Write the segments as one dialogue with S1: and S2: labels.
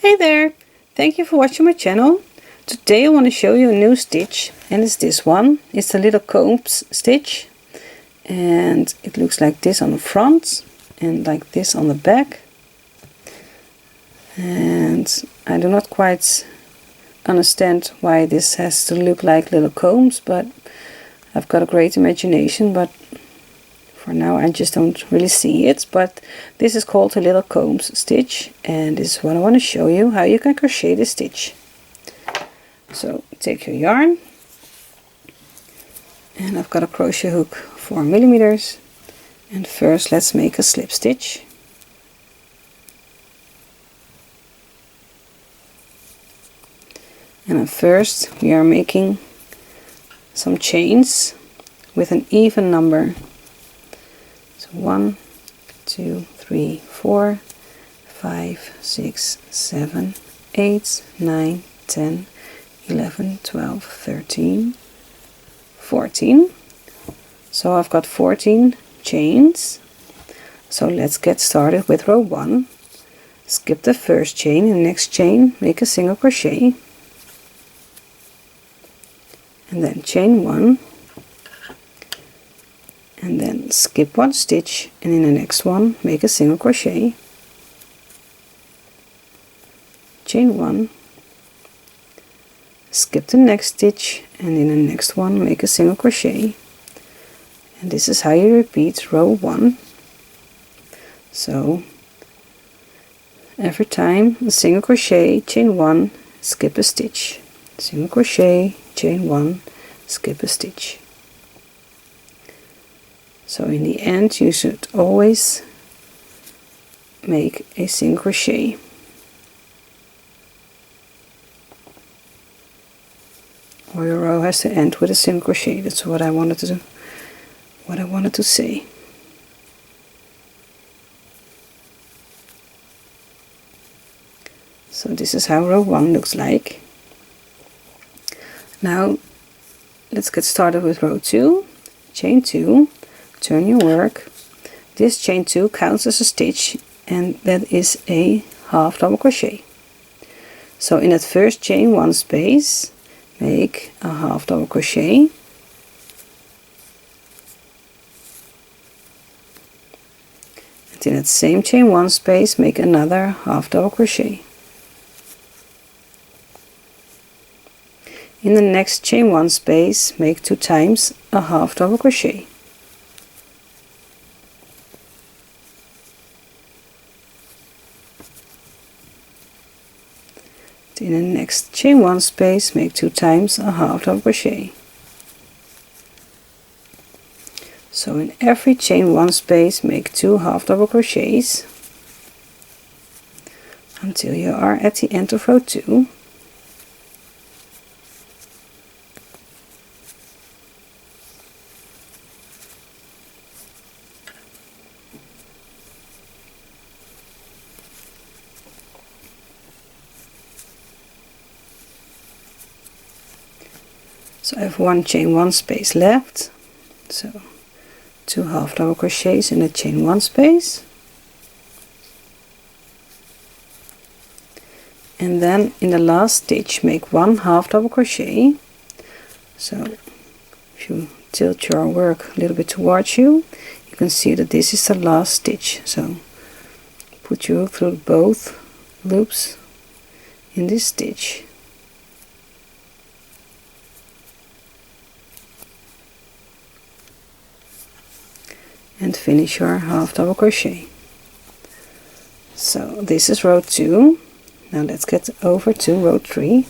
S1: Hey there! Thank you for watching my channel. Today I want to show you a new stitch, and it's this one. It's a little combs stitch, and it looks like this on the front and like this on the back. And I do not quite understand why this has to look like little combs, but I've got a great imagination, but for now I just don't really see it. But this is called a little combs stitch, and this is what I want to show you, how you can crochet this stitch. So take your yarn, and I've got a crochet hook 4 millimeters, and first let's make a slip stitch. And at first we are making some chains with an even number. So 1, 2, 3, 4, 5, 6, 7, 8, 9, 10, 11, 12, 13, 14. So I've got 14 chains. So let's get started with row 1. Skip the first chain, and next chain make a single crochet, and then chain 1, and then skip 1 stitch, and in the next one make a single crochet, chain 1, skip the next stitch, and in the next one make a single crochet. And this is how you repeat row 1. So every time a single crochet, chain 1, skip a stitch, single crochet, chain 1, skip a stitch. So in the end you should always make a single crochet. Or your row has to end with a single crochet. That's what I wanted to say. So this is how row 1 looks like. Now let's get started with row 2. Chain 2, turn your work. This chain 2 counts as a stitch, and that is a half double crochet. So in that first chain 1 space make a half double crochet, and in that same chain 1 space make another half double crochet. In the next chain 1 space make 2 times a half double crochet. In the next chain 1 space make 2 times a half double crochet. So in every chain 1 space make 2 half double crochets until you are at the end of row 2. So I have 1 chain 1 space left, so 2 half double crochets in the chain 1 space, and then in the last stitch make 1 half double crochet. So if you tilt your work a little bit towards you, you can see that this is the last stitch. So put your hook through both loops in this stitch. And finish your half double crochet. So this is row 2. Now let's get over to row 3.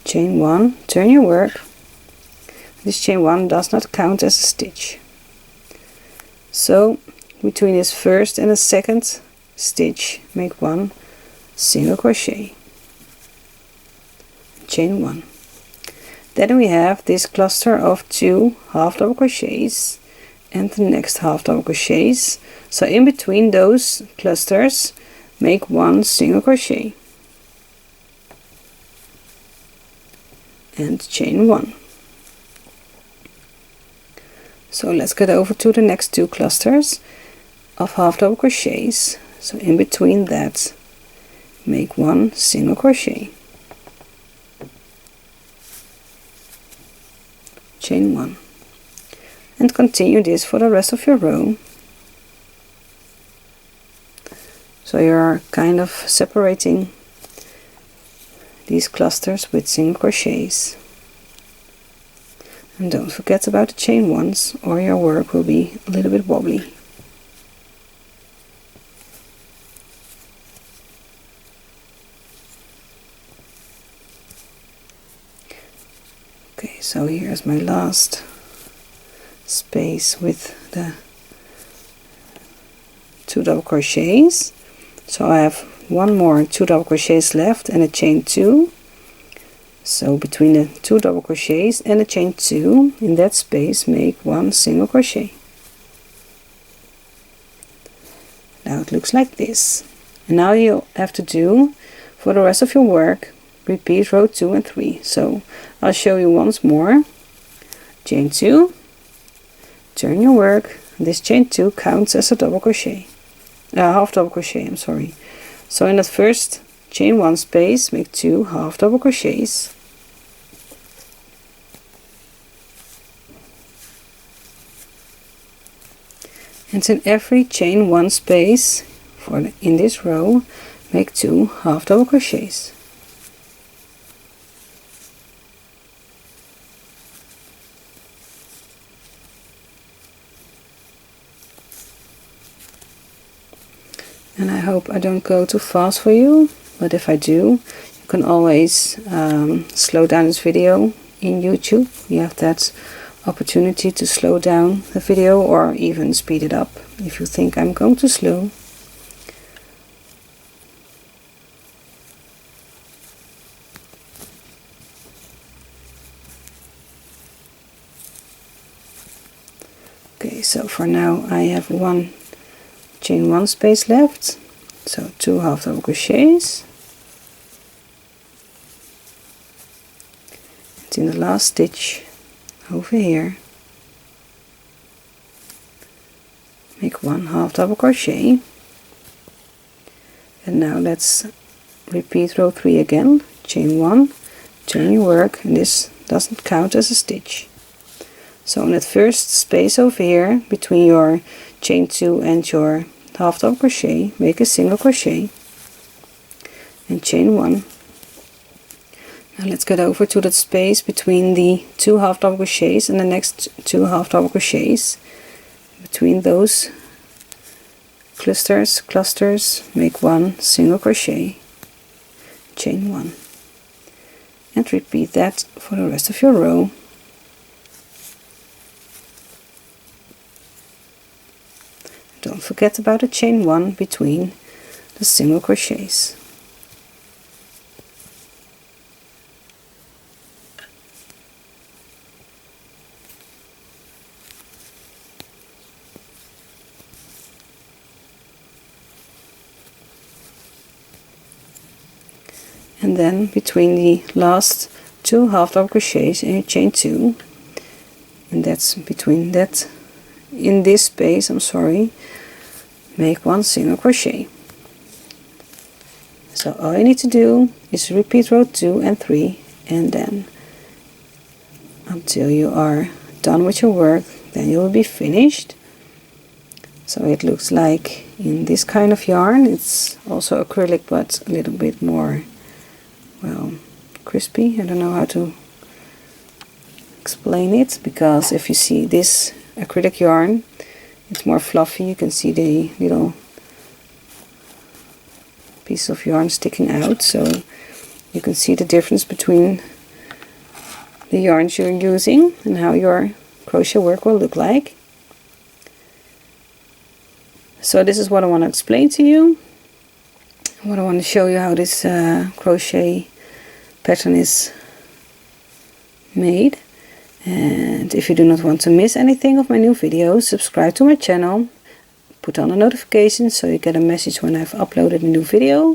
S1: Chain 1, turn your work. This chain 1 does not count as a stitch. So between this first and the second stitch make 1 single crochet, chain 1. Then we have this cluster of 2 half double crochets and the next half double crochets. So in between those clusters make 1 single crochet and chain 1. So let's get over to the next 2 clusters of half double crochets. So in between that make 1 single crochet, chain 1, and continue this for the rest of your row. So you're kind of separating these clusters with single crochets. And don't forget about the chain 1s, or your work will be a little bit wobbly. Okay, so here's my last space with the 2 double crochets. So I have 1 more 2 double crochets left and a chain 2. So between the 2 double crochets and the chain 2, in that space make 1 single crochet. Now it looks like this. And now you have to do, for the rest of your work, repeat row 2 and 3. So I'll show you once more. Chain 2, turn your work. This chain 2 counts as a double crochet, half double crochet, I'm sorry. So in that first chain 1 space, make 2 half double crochets. And in every chain 1 space in this row, make 2 half double crochets. And I hope I don't go too fast for you, but if I do, you can always slow down this video in YouTube. You have that opportunity to slow down the video or even speed it up if you think I'm going too slow. Okay, so for now I have 1 chain 1 space left, so 2 half double crochets, and in the last stitch over here make 1 half double crochet. And now let's repeat row 3 again. Chain 1, turn your work, and this doesn't count as a stitch. So in that first space over here between your chain 2 and your half double crochet, make a single crochet and chain 1. Now let's get over to that space between the 2 half double crochets and the next 2 half double crochets. Between those clusters make 1 single crochet, chain 1, and repeat that for the rest of your row. Don't forget about the chain 1 between the single crochets. And then between the last 2 half double crochets in your chain 2, and that's between that, in this space, I'm sorry, make 1 single crochet. So all you need to do is repeat row 2 and 3, and then until you are done with your work, then you will be finished. So it looks like in this kind of yarn. It's also acrylic, but a little bit more, well, crispy. I don't know how to explain it, because if you see this acrylic yarn, it's more fluffy. You can see the little piece of yarn sticking out, so you can see the difference between the yarns you're using and how your crochet work will look like. So this is what I want to explain to you. What I want to show you how this crochet pattern is made. And if you do not want to miss anything of my new videos, subscribe to my channel, put on the notifications so you get a message when I've uploaded a new video.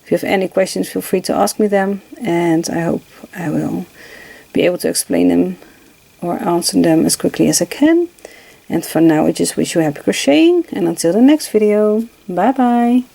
S1: If you have any questions, feel free to ask me them, and I hope I will be able to explain them or answer them as quickly as I can. And for now, I just wish you happy crocheting, and until the next video, bye bye!